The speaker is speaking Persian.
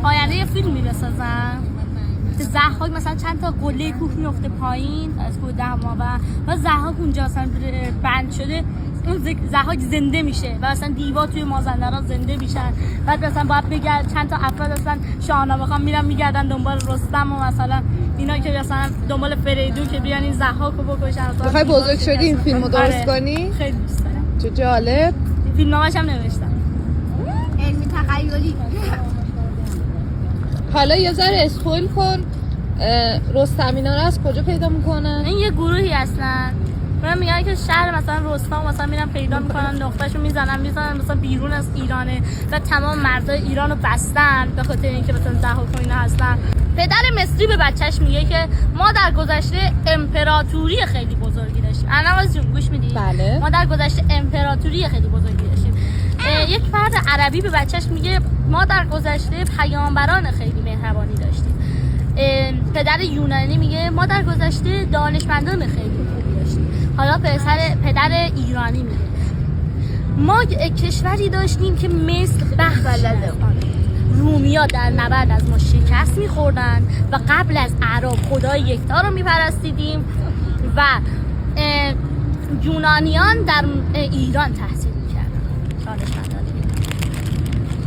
آینده یه فیلمی بسازم که ضحاک مثلا چند تا قله کوه میفته پایین از کوه دهما و ضحاک اونجا مثلا بند شده، اون ضحاک زنده میشه و مثلا دیوا توی مازندران زنده میشن. بعد مثلا باید بگرد چند تا افراد هستن شاهنامه خوان میرن میگردن دنبال رستم و مثلا اینا که مثلا دنبال فریدون که بیان این ضحاک رو بکشن. میخوای بزرگ شدی این فیلمو درست کنی؟ خیلی دوست دارم. چه جالب. فیلمنامه‌ش هم نوشتم. علمی تخیلی. حالا یه ذره اسپویل کن، رستمینا رو از کجا پیدا میکنن؟ این یه گروهی هستن من میگن که شهر مثلا رستم مثلا میرن پیدا میکنن، نقطهشو میزنن مثلا بیرون از ایرانه و تمام مرزهای ایرانو بستن به خاطر اینکه مثلا ضحاک و اینا هستن. پدر مصری به بچهش میگه که ما در گذشته امپراتوری خیلی بزرگی داشتیم. الان جون گوش میدی؟ بله. ما در گذشته امپراتوری خیلی بزرگی داشتیم. یک فرد عربی به بچهش میگه ما در گذشته پیامبران خیلی مهربانی داشتیم. پدر یونانی میگه ما در گذشته دانشمندان خیلی خوبی داشتیم. حالا پدر ایرانی میگه ما کشوری داشتیم که مثل رومیا در نبرد از ما شکست میخوردن و قبل از اعراب خدای یکتا رو میپرستیدیم و یونانیان در ایران تحصیل میکردن، دانشمندان